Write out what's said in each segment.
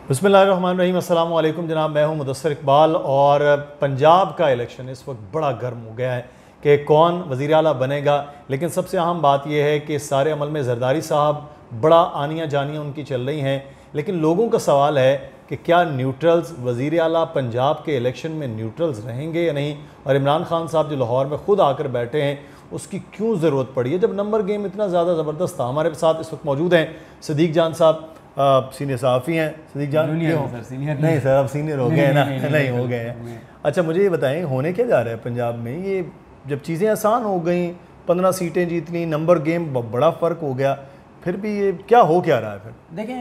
बिस्मिल्लाहिर्रहमानिर्रहीम। अस्सलाम वालेकुम जनाब, मैं हूं मुदस्सिर इकबाल। और पंजाब का इलेक्शन इस वक्त बड़ा गर्म हो गया है कि कौन वज़ीर आला बनेगा। लेकिन सबसे अहम बात यह है कि सारे अमल में जरदारी साहब बड़ा आनियाँ जानियाँ उनकी चल रही हैं। लेकिन लोगों का सवाल है कि क्या न्यूट्रल्स वज़ीर आला पंजाब के इलेक्शन में न्यूट्रल्स रहेंगे या नहीं। और इमरान खान साहब जो लाहौर में ख़ुद आकर बैठे हैं उसकी क्यों ज़रूरत पड़ी है जब नंबर गेम इतना ज़्यादा ज़बरदस्त था। हमारे साथ इस वक्त मौजूद हैं सदीक जान साहब, सीनियर सहाफ़ी हैं। सदीक जान सीनियर नहीं सर, अब सीनियर हो गए हैं ना। नहीं हो गए हैं। नहीं। अच्छा, मुझे ये बताएं होने क्या जा रहा है पंजाब में। ये जब चीज़ें आसान हो गई, 15 सीटें जीत ली, नंबर गेम बड़ा फ़र्क हो गया, फिर भी ये क्या हो क्या रहा है फिर? देखें,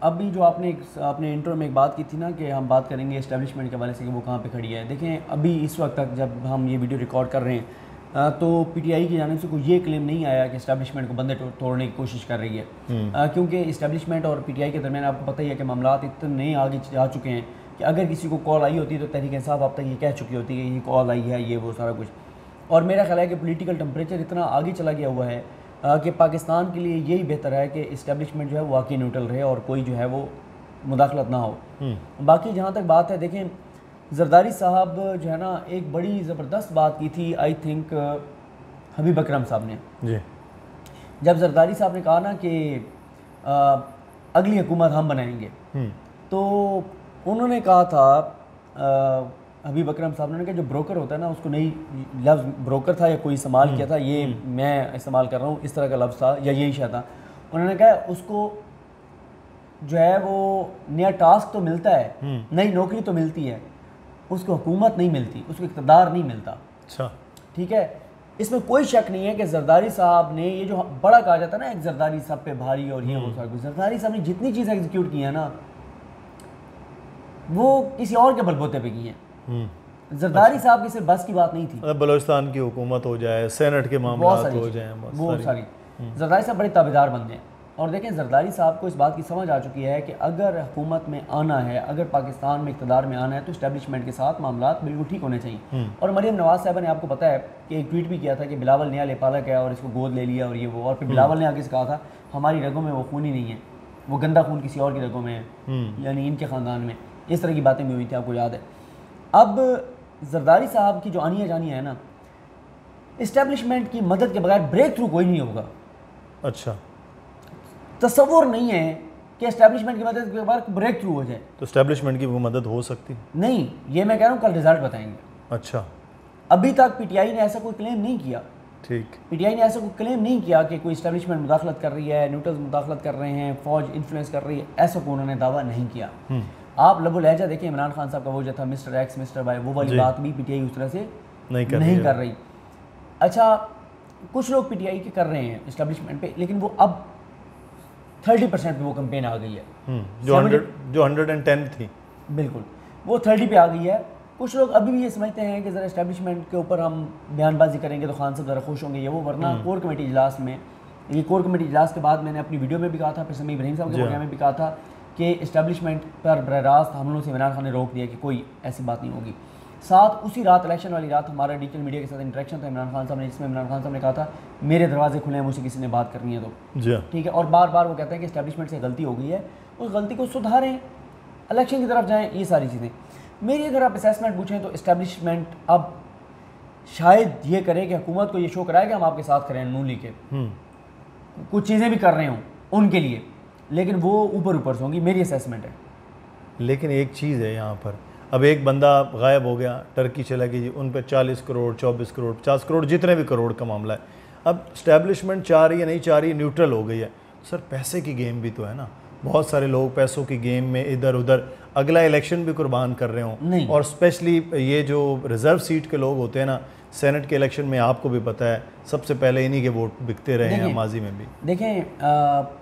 अभी जो आपने इंट्रो में एक बात की थी ना कि हम बात करेंगे इस्टेब्लिशमेंट के हवाले से कि वो कहाँ पे खड़ी है। देखें, अभी इस वक्त तक जब हम ये वीडियो रिकॉर्ड कर रहे हैं तो पीटीआई की जानिब से कोई ये क्लेम नहीं आया कि इस्टेब्लिशमेंट को बंदे तोड़ने की कोशिश कर रही है। क्योंकि इस्टेब्लिशमेंट और पीटीआई के दरमियान आपको पता ही है कि मामलात इतने आगे जा चुके हैं कि अगर किसी को कॉल आई होती है तो तहरीक इंसाफ अब तक ये कह चुकी होती है कि ये कॉल आई है, ये वो सारा कुछ। और मेरा ख्याल है कि पोलिटिकल टेम्परेचर इतना आगे चला गया हुआ है कि पाकिस्तान के लिए यही बेहतर है कि इस्टेब्लिशमेंट जो है वो वाकई न्यूट्रल रहे और कोई जो है वो मुदाखलत ना हो। बाकी जहाँ तक बात है, देखें जरदारी साहब जो है ना एक बड़ी ज़बरदस्त बात की थी, आई थिंक हबीब अकरम साहब ने जी। जब जरदारी साहब ने कहा ना कि अगली हुकूमत हम बनाएंगे, तो उन्होंने कहा था हबीब अकरम साहब ने कहा जो ब्रोकर होता है ना उसको नहीं, लफ्ज़ ब्रोकर था या कोई इस्तेमाल किया था, ये मैं इस्तेमाल कर रहा हूँ, इस तरह का लफ्ज़ था या यही शायद था। उन्होंने कहा उसको जो है वो नया टास्क तो मिलता है, नई नौकरी तो मिलती है, उसको हुकूमत नहीं मिलती, उसको इक़्तिदार नहीं मिलता। अच्छा, ठीक है। इसमें कोई शक नहीं है कि जरदारी साहब ने ये जो बड़ा कहा जाता है ना एक जरदारी साहब पे भारी और ये वो सारा कुछ, जरदारी साहब ने जितनी चीज़ें एग्जीक्यूट की है ना वो किसी और के बलबूते पे की हैं। जरदारी साहब की सिर्फ बस की बात नहीं थी, बलोचिस्तान की हुकूमत हो जाए, सेनेट के मामले हो जाए, बहुत सारी। जरदारी साहब बड़े ताबेदार बंदे हैं। और देखें जरदारी साहब को इस बात की समझ आ चुकी है कि अगर हुकूमत में आना है, अगर पाकिस्तान में इक़्तिदार में आना है तो इस्टेब्लिशमेंट के साथ मामलात बिल्कुल ठीक होने चाहिए। और मरीम नवाज़ साहब ने आपको पता है कि एक ट्वीट भी किया था कि बिलावल नया लेपालक है और इसको गोद ले लिया और ये वो। और फिर बिलावल ने आगे से कहा था हमारी रगों में वो खून ही नहीं है, वो गंदा खून किसी और की रगों में है, यानी इनके ख़ानदान में। इस तरह की बातें भी हुई थी, आपको याद है। अब जरदारी साहब की जो आनिया जानिया है ना, इस्टेब्लिशमेंट की मदद के बगैर ब्रेक थ्रू कोई नहीं होगा। अच्छा, तस्वुर नहीं है कि एस्टेब्लिशमेंट की मदद के बाद ब्रेक थ्रू हो जाए। तो एस्टेब्लिशमेंट की वो मदद हो सकती नहीं, ये मैं कह रहा हूँ कल रिजल्ट बताएंगे। अच्छा, अभी तक पीटीआई ने ऐसा कोई क्लेम नहीं किया। ठीक, पीटीआई ने ऐसा कोई क्लेम नहीं किया कि कोई एस्टेब्लिशमेंट मुदाखलत कर रही है, न्यूट्रल्स मुदाखलत कर रहे हैं, फौज इन्फ्लुएंस कर रही है, ऐसा को उन्होंने दावा नहीं किया। आप लबो लहजा देखिए, इमरान खान साहब का वो जो था मिस्टर एक्स मिस्टर वाई, वो वाली बात भी पीटीआई उस तरह से नहीं कर रही। अच्छा, कुछ लोग पीटीआई के कर रहे हैं एस्टेब्लिशमेंट पे, लेकिन वो अब 30% पे वो कंपेन आ गई है, जो 110 थी, बिल्कुल वो 30 पे आ गई है। कुछ लोग अभी भी ये समझते हैं कि ज़रा एस्टेब्लिशमेंट के ऊपर हम बयानबाजी करेंगे तो खान साहब ज़रा खुश होंगे, ये वो। वरना कोर कमेटी इजलास में, ये कोर कमेटी इजलास के बाद मैंने अपनी वीडियो में भी कहा था, फिर समी इब्राहिम साहब के प्रोग्राम में भी कहा था कि इस्टेब्लिशमेंट पर बरह रास्त हमलों से इमरान खान ने रोक दिया कि कोई ऐसी बात नहीं होगी। साथ उसी रात, इलेक्शन वाली रात, हमारा डिजिटल मीडिया के साथ इंटरेक्शन था इमरान खान साहब ने, जिसमें इमरान खान साहब ने कहा था मेरे दरवाजे खुले हैं, मुझसे किसी ने बात करनी है तो ठीक है। और बार बार वो कहते हैं कि एस्टेब्लिशमेंट से गलती हो गई है, उस गलती को सुधारें, इलेक्शन की तरफ जाएं, ये सारी चीज़ें। मेरी अगर आप असेसमेंट पूछें तो इस्टेब्लिशमेंट अब शायद ये करे कि हुकूमत को ये शो कराए कि हम आपके साथ करें, नून लीग के कुछ चीज़ें भी कर रहे हों उनके लिए, लेकिन वो ऊपर से होंगी, मेरी असेसमेंट है। लेकिन एक चीज़ है यहाँ पर, अब एक बंदा गायब हो गया, टर्की चला गई जी, उन पर 40 करोड़ 24 करोड़ 50 करोड़ जितने भी करोड़ का मामला है। अब इस्टेब्लिशमेंट चाह रही है नहीं चाह रही, न्यूट्रल हो गई है। सर पैसे की गेम भी तो है ना, बहुत सारे लोग पैसों की गेम में इधर उधर अगला इलेक्शन भी कुर्बान कर रहे हों। और स्पेशली ये जो रिजर्व सीट के लोग होते हैं ना, सेनेट के इलेक्शन में आपको भी पता है सबसे पहले इन्हीं के वोट बिकते रहे हैं माजी में भी। देखें,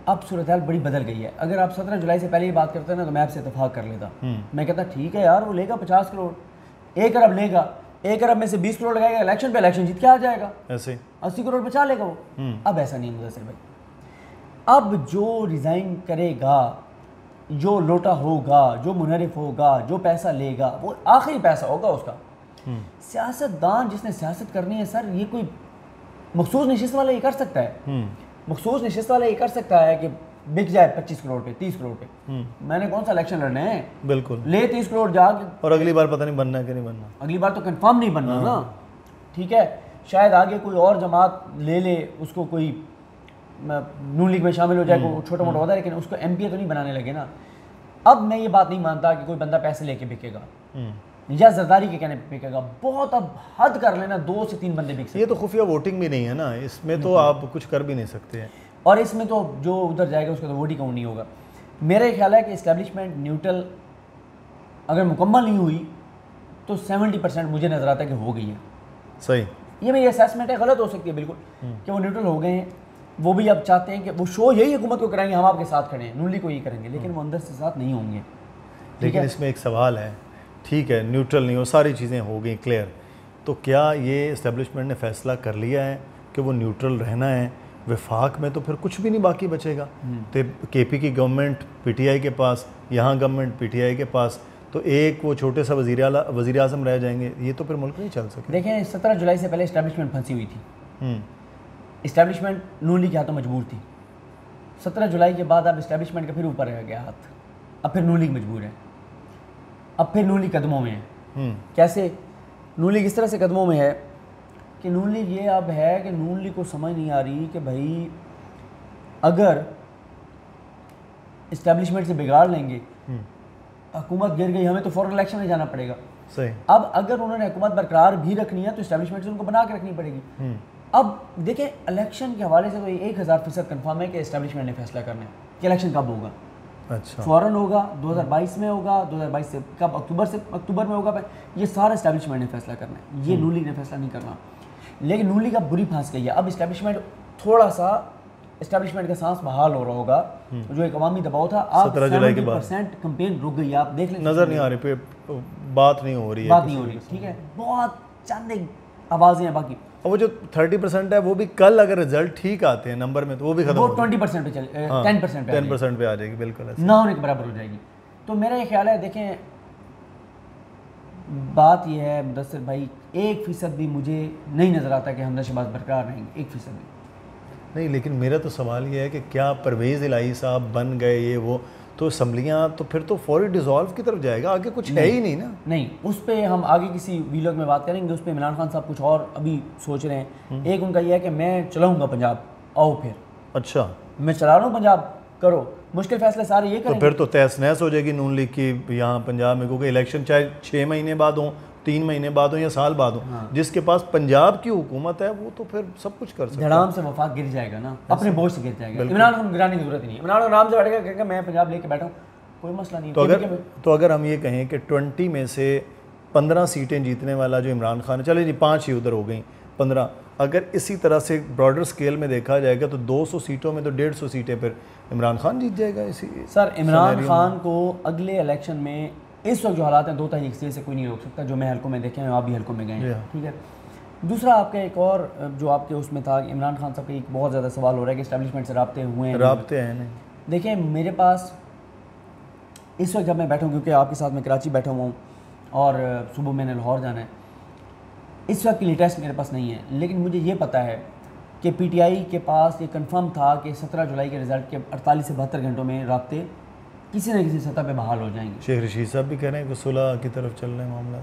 अब सूरत हाल बड़ी बदल गई है। अगर आप 17 जुलाई से पहले ही बात करते हैं ना तो मैं आपसे इत्तेफाक कर लेता। मैं कहता ठीक है यार, वो लेगा 50 करोड़, 1 अरब लेगा, 1 अरब में से 20 करोड़ लगाएगा, इलेक्शन पे इलेक्शन जीत के आ जाएगा, ऐसे 80 करोड़ बचा लेगा वो। अब ऐसा नहीं है मुदस्सिर भाई। अब जो रिज़ाइन करेगा, जो लोटा होगा, जो मुनरिफ होगा, जो पैसा लेगा, वो आखिरी पैसा होगा उसका। सियासतदान जिसने सियासत करनी है सर, ये कोई मखसूस नशिस्त वाला ये कर सकता है। मखसूस नशिस्त वाला ये कर सकता है कि बिक जाए 25 करोड़ पे, 30 करोड़ पे, मैंने कौन सा इलेक्शन लड़ना है? बिल्कुल। ले 30 करोड़ जाके, और अगली बार पता नहीं बनना है कि नहीं बनना, अगली बार तो कंफर्म नहीं बनना ना, ठीक है। शायद आगे कोई और जमात ले ले, उसको कोई नून लीग में शामिल हो जाए, कोई छोटा मोटा होता है, लेकिन उसको एमपी तो नहीं बनाने लगे ना। अब मैं ये बात नहीं मानता कि कोई बंदा पैसे लेके बिकेगा या जरदारी के कहने पे बिकेगा। बहुत अब हद कर लेना, 2 से 3 बंदे बिक सकते। ये तो खुफिया वोटिंग भी नहीं है ना, इसमें तो आप कुछ कर भी नहीं सकते हैं। और इसमें तो जो उधर जाएगा उसका तो वोट ही काउंट नहीं होगा। मेरा ख्याल है कि इस्टेब्लिशमेंट न्यूट्रल अगर मुकम्मल नहीं हुई तो 70% मुझे नज़र आता है कि हो गई है। सही, ये मेरी असेसमेंट है, गलत हो सकती है बिल्कुल कि वो न्यूट्रल हो गए हैं। वो भी अब चाहते हैं कि वो शो यही हुकूमत को कराएंगे, हम आपके साथ खड़े हैं, नून लीग को ये करेंगे, लेकिन वो अंदर से साथ नहीं होंगे। लेकिन इसमें एक सवाल है, ठीक है न्यूट्रल नहीं हो, सारी चीज़ें हो गई क्लियर, तो क्या ये इस्टेब्लिशमेंट ने फैसला कर लिया है कि वो न्यूट्रल रहना है? वफाक में तो फिर कुछ भी नहीं बाकी बचेगा। तो केपी की गवर्नमेंट पीटीआई के पास, यहाँ गवर्नमेंट पीटीआई के पास, तो एक वो छोटे सा वज़ीर आज़म रह जाएंगे, ये तो फिर मुल्क नहीं चल सके। देखें 17 जुलाई से पहले इस्टेब्लिशमेंट फंसी हुई थी, इस्टेब्लिशमेंट नून लीग के हाथों मजबूर थी। 17 जुलाई के बाद अब इस्टेब्लिशमेंट का फिर ऊपर रह गया हाथ, अब फिर नून लीग मजबूर है, अब फिर नून लीग कदमों में है। कैसे नून लीग इस तरह से कदमों में है कि नून लीग ये अब है कि नून लीग को समझ नहीं आ रही कि भाई अगर इस्टेब्लिशमेंट से बिगाड़ लेंगे, हुकूमत गिर गई, हमें तो फौरन इलेक्शन में जाना पड़ेगा। सही। अब अगर उन्होंने हुकूमत बरकरार भी रखनी है तो इस्टेब्लिशमेंट से उनको बना के रखनी पड़ेगी। अब देखें इलेक्शन के हवाले से तो 1000% कन्फर्म है कि इस्टेब्लिशमेंट ने फैसला करना है कि इलेक्शन कब होगा। अच्छा, फौरन होगा, 2022 में होगा, 2022 से कब, अक्टूबर में होगा, ये सारा इस्टेब्लिशमेंट ने फैसला करना है, ये नून लीग ने फैसला नहीं करना। लेकिन नून लीग अब बुरी फंस गई है। अब इस्टेब्लिशमेंट थोड़ा सा इस्टेब्लिशमेंट का सांस बहाल हो रहा होगा, जो एक अवामी दबाव था। आप 17 जुलाई के बाद 70% कैंपेन रुक गई, आप देख लें, नज़र नहीं आ रही, बात नहीं हो रही है, बात नहीं हो रही, ठीक है, बहुत चंद आवाज़ें हैं बाकी। और वो जो 30% है वो भी कल अगर रिजल्ट ठीक आते हैं नंबर में तो वो भी खत्म, वो 20% पे चले, 10% पे आ जाएगी, बिल्कुल ना होने के बराबर हो जाएगी। तो मेरा ये ख्याल है, देखें बात यह है मुदस्सिर भाई, 1% भी मुझे नहीं नज़र आता कि हमदा शहबाज बरकरार रहेंगे, 1% भी नहीं। लेकिन मेरा तो सवाल ये है कि क्या परवेज़ इलाही साहब बन गए ये वो, तो असम्बलियाँ तो फिर तो फौरी डिज़ोल्व की तरफ जाएगा, आगे कुछ है ही नहीं ना। नहीं, उस पर हम आगे किसी वीलॉग में बात करेंगे। उस पर इमरान खान साहब कुछ और अभी सोच रहे हैं। एक उनका यह है कि मैं चलाऊँगा पंजाब, आओ फिर। अच्छा, मैं चला रहा हूँ पंजाब, करो, मुश्किल फैसले सारे ये करेंगे। तो फिर तो तहस नहस हो जाएगी नून लीग की यहाँ पंजाब में, क्योंकि इलेक्शन चाहे 6 महीने बाद हो, 3 महीने बाद हो या साल बाद हो, जिसके पास पंजाब की हुकूमत है वो तो फिर सब कुछ कर सकता है। धड़ाम से वफाक गिर जाएगा ना, अपने बोझ से गिर जाएगा। इमरान खान गिराने की जरूरत नहीं है, इमरान आराम से बैठेगा, कहेगा मैं पंजाब लेके बैठा हूँ, कोई मसला नहीं। तो अगर हम ये कहें कि 20 में से 15 सीटें जीतने वाला जो इमरान खान है, चले जी 5 ही उधर हो गई, 15, अगर इसी तरह से ब्रॉडर स्केल में देखा जाएगा तो 200 सीटों में तो 150 सीटें फिर इमरान खान जीत जाएगा। इसी सर इमरान खान को अगले इलेक्शन में इस वक्त जो हालात हैं 2 से कोई नहीं रोक सकता, जो मैं हल्कों में देखे हैं, आप भी हल्कों में गए, ठीक है। दूसरा आपका एक और जो आपके उसमें था, इमरान खान साहब का एक बहुत ज़्यादा सवाल हो रहा है कि इस्टेब्लिशमेंट से राब्ते हुए हैं, राब्ते हैं नहीं। देखिए मेरे पास इस वक्त जब मैं बैठा हूँ, क्योंकि आपके साथ मैं कराची बैठा हुआ हूँ और सुबह मैंने लाहौर जाना है, इस वक्त की लेटेस्ट मेरे पास नहीं है, लेकिन मुझे ये पता है कि पीटीआई के पास ये कंफर्म था कि 17 जुलाई के रिज़ल्ट के 48 से 72 घंटों में राब्ते किसी न किसी सतह पे बहाल हो जाएंगे। शेख रशीद साहब भी कह रहे हैं कि सुलह की तरफ चल रहे हैं मामला।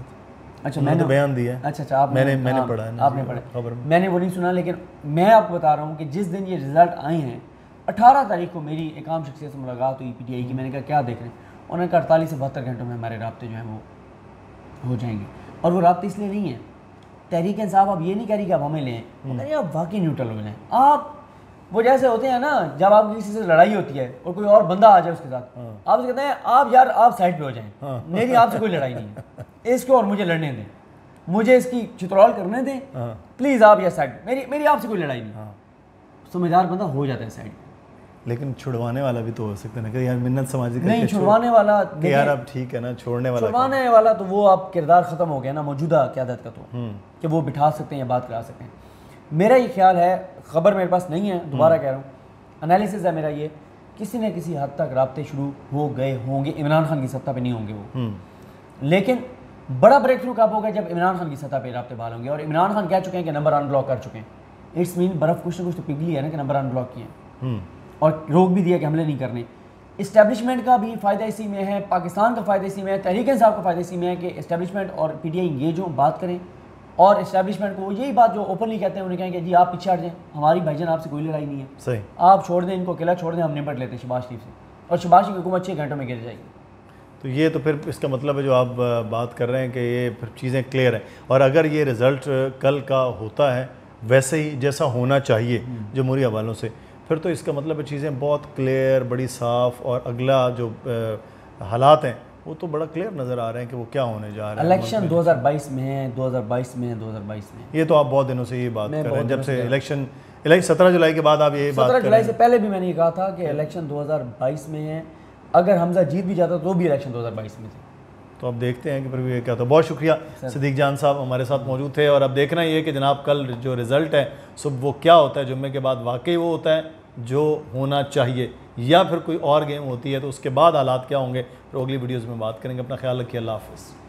अच्छा, मैंने तो बयान दिया है। अच्छा, आप मैंने पढ़ा है, आपने पढ़ा खबर में, मैंने वो नहीं सुना, लेकिन मैं आपको बता रहा हूँ कि जिस दिन ये रिज़ल्ट आए हैं, 18 तारीख को मेरी एक आम शख्सियत से मुलाकात हुई पीटीआई की। मैंने कहा क्या देख रहे हैं, उन्होंने कहा 48 से 72 घंटों में हमारे राब्ते जो हैं वो हो जाएंगे। और वो राब्ते इसलिए नहीं है, तहरीक इंसाफ अब ये नहीं कह रही कि आप हमें लें, वो कह रही है आप वाकई न्यूट्रल हो जाएं। आप वो जैसे होते हैं ना, जब आपकी किसी से लड़ाई होती है और कोई और बंदा आ जाए उसके साथ, आप कहते हैं आप यार आप साइड पे हो जाएं, मेरी आपसे कोई लड़ाई नहीं है, इसको और मुझे लड़ने दें, मुझे इसकी चित्रौल करने दें, प्लीज़ आप यार साइड, मेरी आपसे कोई लड़ाई नहीं। समझदार बंदा हो जाता है साइड। लेकिन छुड़वाने वाला भी तो हो सकता है ना, यार मिन्नत समाजी नहीं, छुड़वाने वाला यार अब ठीक है ना, छुड़वाने वाला तो वो आप किरदार ख़त्म हो गया ना मौजूदा क़यादत का, तो कि वो बिठा सकते हैं या बात करा सकते हैं। मेरा ये ख्याल है, ख़बर मेरे पास नहीं है, दोबारा कह रहा हूँ, एनालिसिस है मेरा ये, किसी न किसी हद तक राब्ते शुरू हो गए होंगे, इमरान खान की सत्ता पे नहीं होंगे वो, लेकिन बड़ा ब्रेक थ्रू कब होगा, जब इमरान खान की सत्ता पे राब्ते बहाल होंगे। और इमरान खान कह चुके हैं कि नंबर अनब्लॉक कर चुके हैं, इट्स मीन बर्फ़ कुछ ना कुछ तो पिघली है ना कि नंबर अनब्लॉक किए हैं। और रोक भी दिया कि हमले नहीं करने। इस्टेब्लिशमेंट का भी फ़ायदा इसी में है, पाकिस्तान का फ़ायदा इसी में है, तहरीक इंसाफ का फ़ायदा इसी में है कि इस्टेब्लिशमेंट और PTI इंगेज हों, बात करें और इस्टेब्लिशमेंट को यही बात जो ओपनली कहते हैं उन्हें कहें कि जी आप पीछे हट जाएँ, हमारी भाईजान आपसे कोई लड़ाई नहीं है, सही, आप छोड़ दें इनको, अकेला छोड़ दें, हम निपट लेते हैं शहबाज शरीफ से, और शहबाज शरीफ की हुकूमत 6 घंटों में गिर जाएगी। तो ये तो फिर इसका मतलब है जो आप बात कर रहे हैं कि ये फिर चीज़ें क्लियर हैं, और अगर ये रिज़ल्ट कल का होता है वैसे ही जैसा होना चाहिए जमहूरी हवालों से, फिर तो इसका मतलब है चीज़ें बहुत क्लियर, बड़ी साफ़, और अगला जो हालात हैं वो तो बड़ा क्लियर नज़र आ रहे हैं कि वो क्या होने जा रहा है। इलेक्शन 2022 में है, 2022 में है, 2022 में। ये तो आप बहुत दिनों से ये बात कर रहे हैं, जब से इलेक्शन 17 जुलाई के बाद आप ये बात कर रहे हैं। 17 जुलाई से पहले भी मैंने ये कहा था कि इलेक्शन 2022 में है, अगर हमजा जीत भी जाता तो भी इलेक्शन 2022 में थे। तो अब देखते हैं कि फिर भी क्या होता है। बहुत शुक्रिया सिद्दीक जान साहब हमारे साथ मौजूद थे, और अब देखना ये कि जनाब कल जो रिज़ल्ट है सुबह वो क्या होता है, जुम्मे के बाद वाकई वो होता है जो होना चाहिए, या फिर कोई और गेम होती है तो उसके बाद हालात क्या होंगे, फिर अगली वीडियोज़ में बात करेंगे। अपना ख्याल रखिए, अल्लाह हाफ़िज़।